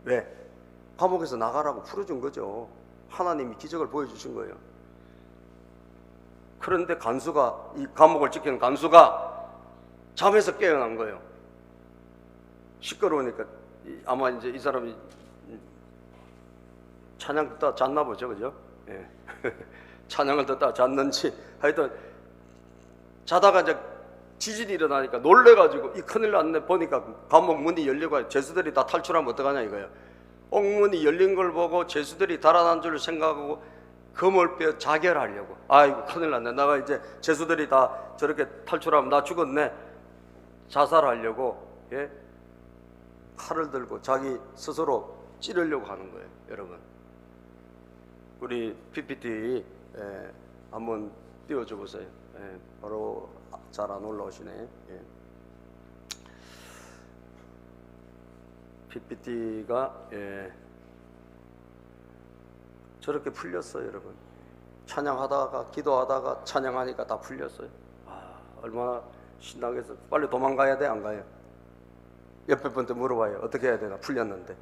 왜? 감옥에서 나가라고 풀어준 거죠. 하나님이 기적을 보여주신 거예요. 그런데 간수가, 이 감옥을 지키는 간수가 잠에서 깨어난 거예요. 시끄러우니까 아마 이제 이 사람이 찬양 듣다 잤나 보죠, 그죠? 찬양을 듣다 잤는지 하여튼 자다가 이제 지진이 일어나니까 놀래가지고 이 큰일 났네. 보니까 감옥 문이 열리고 죄수들이 다 탈출하면 어떡하냐 이거예요. 옥문이 열린 걸 보고 죄수들이 달아난 줄 생각하고 검을 빼어 자결하려고. 아이고 큰일 났네. 내가 이제 죄수들이 다 저렇게 탈출하면 나 죽었네. 자살하려고 칼을 들고 자기 스스로 찌르려고 하는 거예요. 여러분, 우리 PPT 한번 띄워줘 보세요. 바로 잘 안 올라오시네. PPT가 저렇게 풀렸어요. 여러분, 찬양하다가 기도하다가 찬양하니까 다 풀렸어요. 얼마나 신나겠어. 빨리 도망가야 돼, 안 가요? 옆에 분한테 물어봐요. 어떻게 해야 되나? 풀렸는데.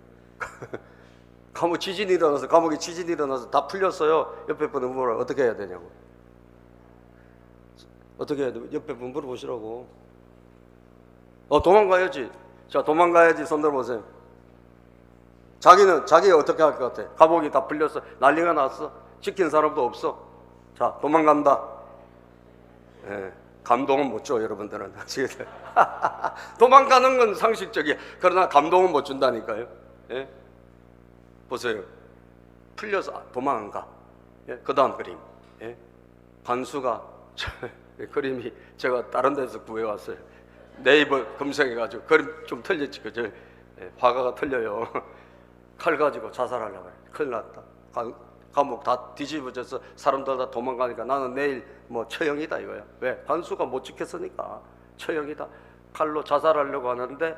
감옥이 지진이 일어나서 다 풀렸어요. 옆에 분한테 물어봐요. 어떻게 해야 되냐고. 어떻게 해야 돼? 옆에 분 물어보시라고. 도망가야지. 자, 도망가야지. 손 들어보세요. 자기가 어떻게 할 것 같아? 감옥이 다 풀렸어. 난리가 났어. 지킨 사람도 없어. 자, 도망간다. 감동은 못 줘, 여러분들은. 도망가는 건 상식적이야. 그러나 감동은 못 준다니까요. 보세요. 풀려서 도망 안 가. 그 다음 그림. 간수가 그림이 제가 다른 데서 구해왔어요. 네이버 검색해가지고. 그림 좀 틀렸지, 그죠? 화가가 틀려요. 칼 가지고 자살하려고 그래. 큰일 났다. 감옥 다 뒤집어져서 사람들 다 도망가니까 나는 내일 뭐 처형이다 이거야. 왜? 간수가 못 지켰으니까 처형이다. 칼로 자살하려고 하는데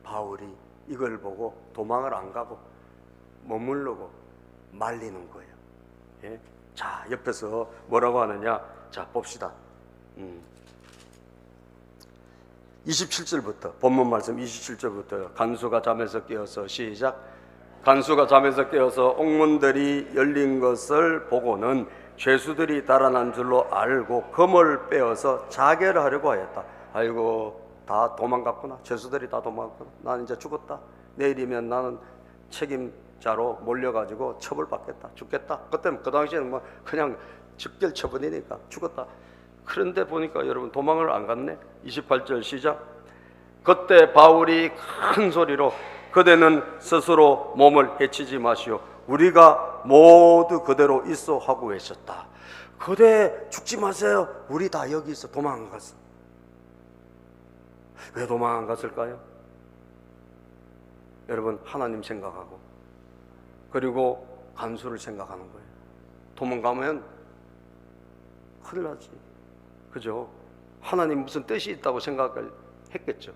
바울이 이걸 보고 도망을 안 가고 머무르고 말리는 거예요. 자, 옆에서 뭐라고 하느냐. 자, 봅시다. 27절부터 본문 말씀 27절부터 간수가 잠에서 깨어서 시작. 간수가 잠에서 깨어서 옥문들이 열린 것을 보고는 죄수들이 달아난 줄로 알고 검을 빼어서 자결을 하려고 하였다. 아이고, 다 도망갔구나. 죄수들이 다 도망갔구나. 나는 이제 죽었다. 내일이면 나는 책임자로 몰려가지고 처벌받겠다. 죽겠다. 그 당시에는 뭐 그냥 즉결 처분이니까 죽었다. 그런데 보니까 여러분 도망을 안 갔네. 28절 시작. 그때 바울이 큰 소리로 그대는 스스로 몸을 해치지 마시오. 우리가 모두 그대로 있어 하고 외쳤다. 그대 죽지 마세요. 우리 다 여기 있어. 도망 안 갔어. 왜 도망 안 갔을까요? 여러분, 하나님 생각하고 그리고 간수를 생각하는 거예요. 도망가면 큰일 나지. 그죠? 하나님 무슨 뜻이 있다고 생각을 했겠죠.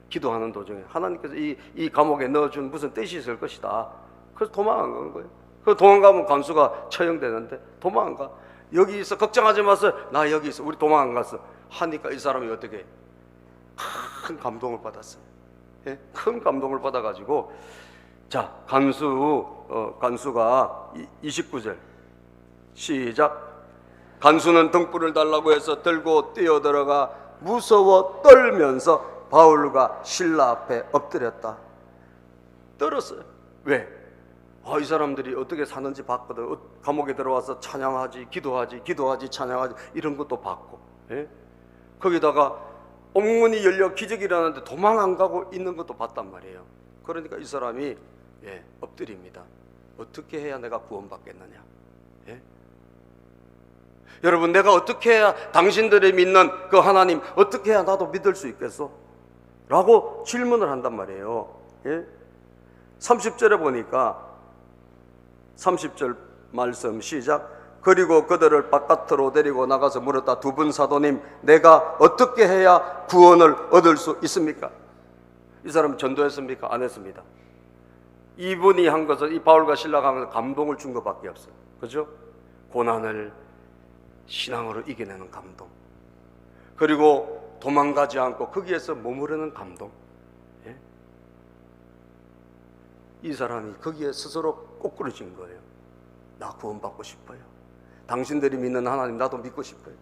기도하는 도중에 하나님께서 이 감옥에 넣어준 무슨 뜻이 있을 것이다. 그래서 도망 안 간 거예요. 그 도망가면 간수가 처형되는데 도망 안 가. 여기 있어. 걱정하지 마세요. 나 여기 있어. 우리 도망 안 갔어. 하니까 이 사람이 어떻게 큰 감동을 받았어요. 예? 큰 감동을 받아가지고 자, 간수가 29절 시작. 간수는 등불을 달라고 해서 들고 뛰어들어가 무서워 떨면서 바울과 실라 앞에 엎드렸다. 떨었어요. 왜? 이 사람들이 어떻게 사는지 봤거든. 감옥에 들어와서 찬양하지, 기도하지, 찬양하지, 이런 것도 봤고, 예? 거기다가 옥문이 열려 기적이 일어나는데 도망 안 가고 있는 것도 봤단 말이에요. 그러니까 이 사람이 엎드립니다. 어떻게 해야 내가 구원받겠느냐? 예? 여러분, 내가 어떻게 해야 당신들이 믿는 그 하나님 어떻게 해야 나도 믿을 수 있겠어? 라고 질문을 한단 말이에요. 예? 30절에 보니까 30절 말씀 시작. 그리고 그들을 바깥으로 데리고 나가서 물었다. 두 분 사도님, 내가 어떻게 해야 구원을 얻을 수 있습니까? 이 사람 전도했습니까? 안 했습니다. 이분이 한 것은, 이 바울과 실라가 한 것은 감동을 준 것밖에 없어요. 그죠? 고난을 신앙으로 이겨내는 감동, 그리고 도망가지 않고 거기에서 머무르는 감동. 예? 이 사람이 거기에 스스로 꼬꾸러진 거예요. 나 구원받고 싶어요. 당신들이 믿는 하나님 나도 믿고 싶어요.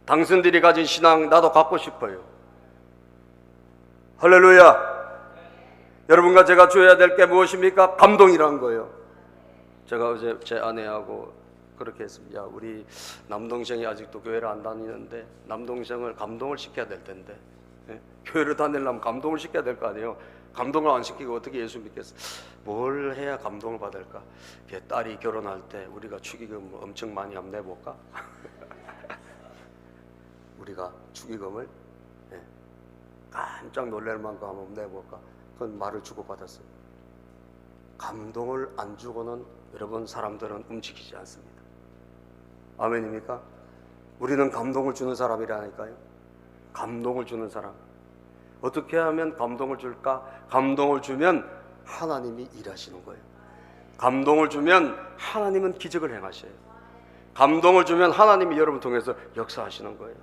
당신들이 가진 신앙 나도 갖고 싶어요. 할렐루야. 여러분과 제가 줘야 될 게 무엇입니까? 감동이란 거예요. 제가 어제 제 아내하고 그렇게 했습니다. 우리 남동생이 아직도 교회를 안 다니는데 남동생을 감동을 시켜야 될 텐데, 예? 교회를 다니려면 감동을 시켜야 될 거 아니에요. 감동을 안 시키고 어떻게 예수 믿겠어? 뭘 해야 감동을 받을까? 딸이 결혼할 때 우리가 축의금 엄청 많이 한번 내볼까? 우리가 축의금을 깜짝 놀랄 만큼 한번 내볼까? 그건 말을 주고받았어요. 감동을 안 주고는 여러분 사람들은 움직이지 않습니다. 아멘입니까? 우리는 감동을 주는 사람이라니까요. 감동을 주는 사람. 어떻게 하면 감동을 줄까? 감동을 주면 하나님이 일하시는 거예요. 감동을 주면 하나님은 기적을 행하셔요. 감동을 주면 하나님이 여러분 통해서 역사하시는 거예요.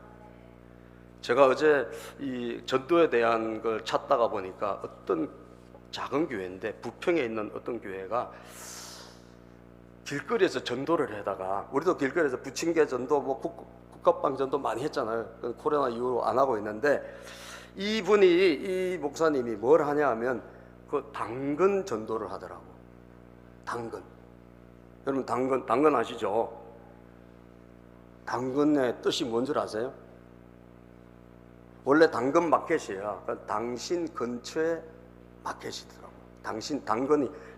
제가 어제 이 전도에 대한 걸 찾다가 보니까 어떤 작은 교회인데, 부평에 있는 어떤 교회가 길거리에서 전도를 하다가, 우리도 길거리에서 부침개 전도, 뭐 국밥빵 전도 많이 했잖아요. 코로나 이후로 안 하고 있는데, 이 목사님이 뭘 하냐 하면 그 당근 전도를 하더라고. 당근. 여러분 당근 아시죠? 당근의 뜻이 뭔 줄 아세요? 원래 당근 마켓이에요. 그러니까 당신 근처에 마켓이더라고.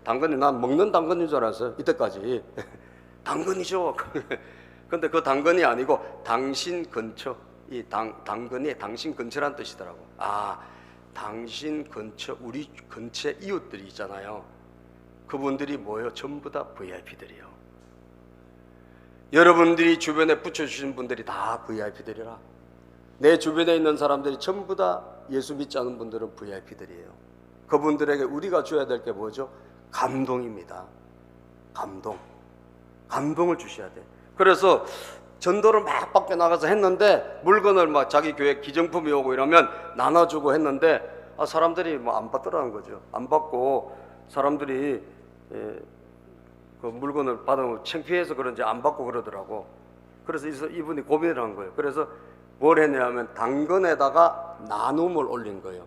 당근이 난 먹는 당근인 줄 알았어요. 이때까지. 당근이죠. 근데 그 당근이 아니고 당신 근처. 이 당근이 당신 근처란 뜻이더라고. 당신 근처, 우리 근처 이웃들이 있잖아요. 그분들이 뭐예요? 전부 다 VIP들이에요. 여러분들이 주변에 붙여주신 분들이 다 VIP들이라. 내 주변에 있는 사람들이 전부 다 예수 믿지 않은 분들은 VIP들이에요. 그분들에게 우리가 줘야 될 게 뭐죠? 감동입니다. 감동을 주셔야 돼. 그래서 전도를 막 밖에 나가서 했는데 물건을 막 자기 교회 기증품이 오고 이러면 나눠주고 했는데 사람들이 뭐 안 받더라는 거죠. 안 받고 사람들이 그 물건을 받으면 창피해서 그런지 안 받고 그러더라고. 그래서 이분이 고민을 한 거예요. 그래서 뭘 했냐면 당근에다가 나눔을 올린 거예요.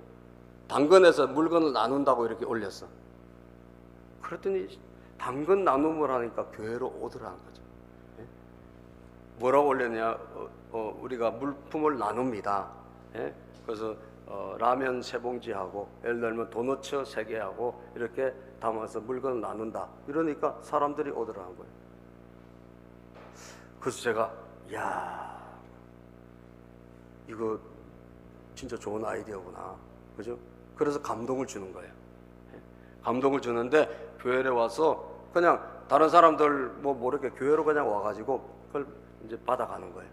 당근에서 물건을 나눈다고 이렇게 올렸어. 그랬더니 당근 나눔을 하니까 교회로 오더라는 거죠. 뭐라고 올렸냐? 우리가 물품을 나눕니다. 그래서 라면 3봉지하고 예를 들면 도너츠 3개하고 이렇게 담아서 물건을 나눈다. 이러니까 사람들이 오더라는 거예요. 그래서 제가 야, 이거 진짜 좋은 아이디어구나. 그죠? 그래서 감동을 주는 거예요. 감동을 주는데 교회에 와서 그냥 다른 사람들 뭐 모르게 교회로 그냥 와가지고 그걸 이제 받아가는 거예요.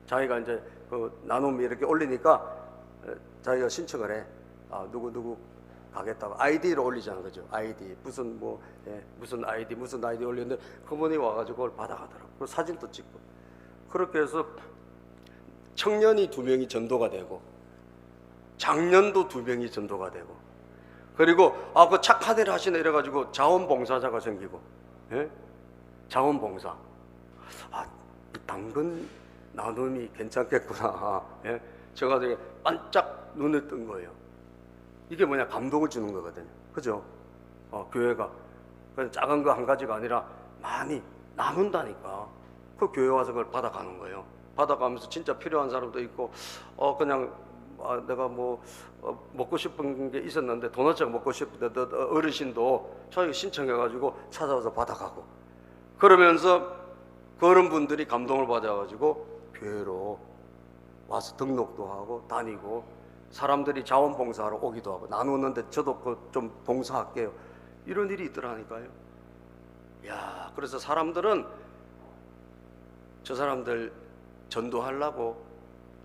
자기가 이제 그 나눔이 이렇게 올리니까 자기가 신청을 해. 누구 가겠다고 아이디를 올리자는 거죠. 아이디 무슨 무슨 아이디 올리는데 그분이 와가지고 그걸 받아가더라고. 그리고 사진도 찍고 그렇게 해서 청년이 2명이 전도가 되고 장년도 2명이 전도가 되고 그리고 그 착한 일 하시네 이래가지고 자원봉사자가 생기고 자원봉사 이 당근 나눔이 괜찮겠구나. 제가 되게 반짝 눈을 뜬 거예요. 이게 뭐냐? 감동을 주는 거거든요. 그죠? 교회가 그냥 작은 거 한 가지가 아니라 많이 나눈다니까. 그 교회 와서 그걸 받아가는 거예요. 받아가면서 진짜 필요한 사람도 있고 그냥 내가 먹고 싶은 게 있었는데 도넛을 먹고 싶은데 어르신도 저희 신청해가지고 찾아와서 받아가고 그러면서 그런 분들이 감동을 받아가지고 교회로 와서 등록도 하고 다니고 사람들이 자원봉사하러 오기도 하고 나누는데 저도 좀 봉사할게요. 이런 일이 있더라니까요. 야, 그래서 사람들은 저 사람들 전도하려고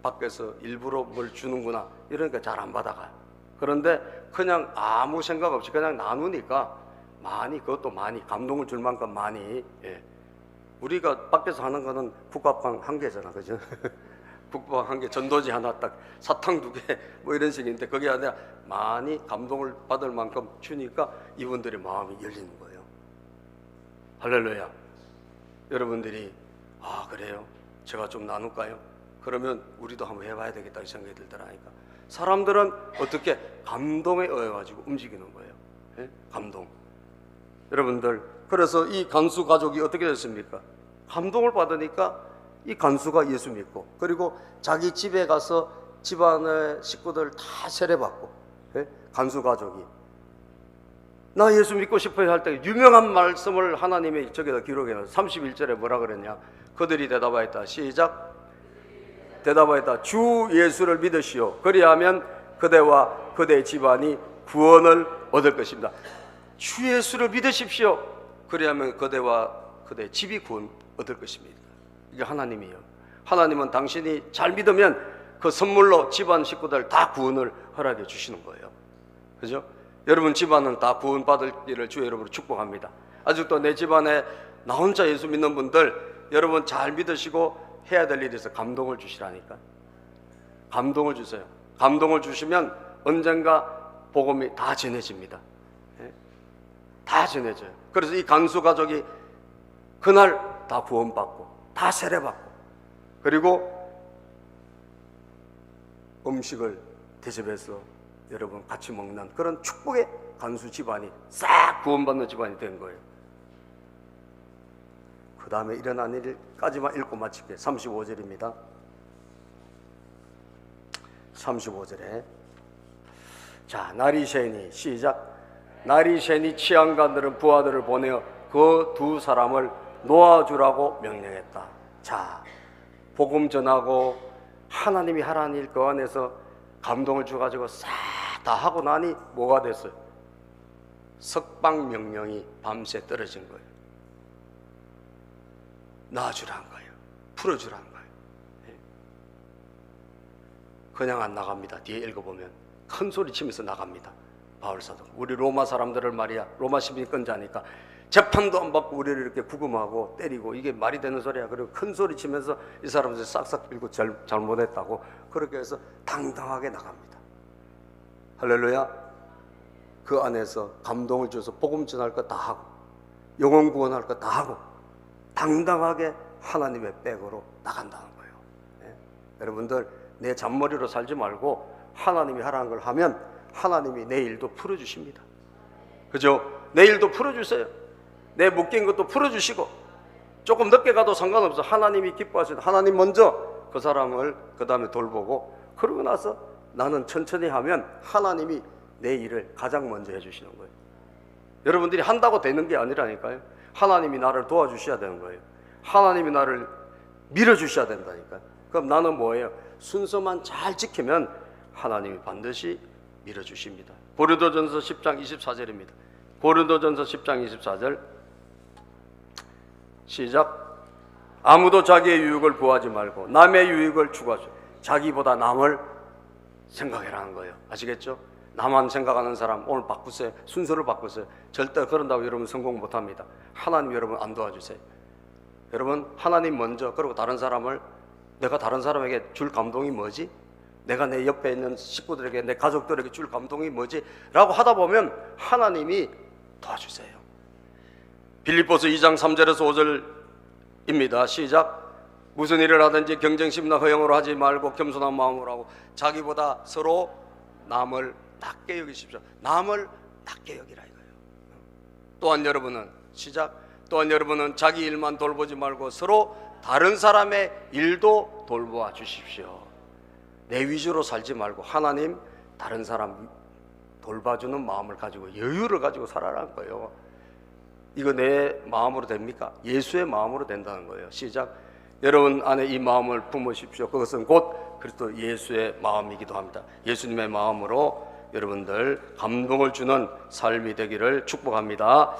밖에서 일부러 뭘 주는구나 이러니까 잘 안 받아가요. 그런데 그냥 아무 생각 없이 그냥 나누니까 그것도 많이 감동을 줄 만큼 많이 우리가 밖에서 하는 거는 국밥빵 1개잖아, 그죠? 국밥 1개, 전도지 하나 딱 사탕 2개 뭐 이런 식인데 그게 아니라 많이 감동을 받을 만큼 주니까 이분들의 마음이 열리는 거예요. 할렐루야. 여러분들이 그래요? 제가 좀 나눌까요? 그러면 우리도 한번 해봐야 되겠다 이 생각이 들더라니까. 사람들은 어떻게 감동에 의해가지고 움직이는 거예요. 감동. 여러분들 그래서 이 간수 가족이 어떻게 됐습니까? 감동을 받으니까 이 간수가 예수 믿고 그리고 자기 집에 가서 집안의 식구들 다 세례받고 간수 가족이 나 예수 믿고 싶어요 할 때 유명한 말씀을 하나님이 저기다 기록해놨어요. 31절에 뭐라 그랬냐? 그들이 대답하였다. 시작. 대답하였다. 주 예수를 믿으시오. 그리하면 그대와 그대 집안이 구원을 얻을 것입니다. 주 예수를 믿으십시오. 그리하면 그대와 그대 집이 구원 얻을 것입니다. 이게 하나님이에요. 하나님은 당신이 잘 믿으면 그 선물로 집안 식구들 다 구원을 허락해 주시는 거예요. 그죠? 여러분 집안은 다 구원받을 일을 주의 이름으로 축복합니다. 아직도 내 집안에 나 혼자 예수 믿는 분들 여러분 잘 믿으시고 해야 될 일이 있어. 감동을 주시라니까. 감동을 주세요. 감동을 주시면 언젠가 복음이 다 전해집니다. 다 전해져요. 그래서 이 간수 가족이 그날 다 구원받고 다 세례받고 그리고 음식을 대접해서 여러분 같이 먹는 그런 축복의 간수 집안이 싹 구원받는 집안이 된 거예요. 그 다음에 일어난 일까지만 읽고 마칠게요. 35절입니다. 35절에 자, 날이 새니 시작. 날이 새니 치안관들은 부하들을 보내어 그 2 사람을 놓아주라고 명령했다. 자, 복음 전하고 하나님이 하라는 일 그 안에서 감동을 줘가지고 싹 다 하고 나니 뭐가 됐어요? 석방 명령이 밤새 떨어진 거예요. 놔주라는 거예요. 풀어주라는 거예요. 그냥 안 나갑니다. 뒤에 읽어보면 큰 소리 치면서 나갑니다. 바울사도. 우리 로마 사람들을 말이야, 로마 시민권자니까 재판도 안 받고 우리를 이렇게 구금하고 때리고, 이게 말이 되는 소리야. 그리고 큰 소리 치면서 이 사람들 싹싹 빌고 잘못했다고 그렇게 해서 당당하게 나갑니다. 할렐루야. 그 안에서 감동을 줘서 복음 전할 거 다 하고 영혼 구원할 거 다 하고 당당하게 하나님의 백으로 나간다는 거예요. 예? 여러분들, 내 잔머리로 살지 말고 하나님이 하라는 걸 하면 하나님이 내 일도 풀어주십니다. 그죠? 내 일도 풀어주세요. 내 묶인 것도 풀어주시고, 조금 늦게 가도 상관없어. 하나님이 기뻐하시는, 하나님 먼저 그 사람을 그 다음에 돌보고, 그러고 나서 나는 천천히 하면 하나님이 내 일을 가장 먼저 해주시는 거예요. 여러분들이 한다고 되는 게 아니라니까요. 하나님이 나를 도와주셔야 되는 거예요. 하나님이 나를 밀어주셔야 된다니까요. 그럼 나는 뭐예요? 순서만 잘 지키면 하나님이 반드시 밀어주십니다. 고린도전서 10장 24절입니다. 고린도전서 10장 24절 시작. 아무도 자기의 유익을 구하지 말고 남의 유익을 추구하죠. 자기보다 남을 생각해라는 거예요. 아시겠죠? 나만 생각하는 사람 오늘 바꾸세요. 순서를 바꾸세요. 절대 그런다고 여러분 성공 못합니다. 하나님 여러분 안 도와주세요. 여러분, 하나님 먼저, 그리고 다른 사람을, 내가 다른 사람에게 줄 감동이 뭐지? 내가 내 옆에 있는 식구들에게, 내 가족들에게 줄 감동이 뭐지? 라고 하다 보면 하나님이 도와주세요. 빌립보서 2장 3절에서 5절입니다. 시작. 무슨 일을 하든지 경쟁심이나 허영으로 하지 말고 겸손한 마음으로 하고 자기보다 서로 남을 낮게 여기십시오. 남을 낮게 여기라 이거예요. 또한 여러분은, 시작. 또한 여러분은 자기 일만 돌보지 말고 서로 다른 사람의 일도 돌보아 주십시오. 내 위주로 살지 말고 하나님, 다른 사람 돌봐주는 마음을 가지고, 여유를 가지고 살아라는 거예요. 이거 내 마음으로 됩니까? 예수의 마음으로 된다는 거예요. 시작. 여러분 안에 이 마음을 품으십시오. 그것은 곧 그리스도 예수의 마음이기도 합니다. 예수님의 마음으로 여러분들 감동을 주는 삶이 되기를 축복합니다.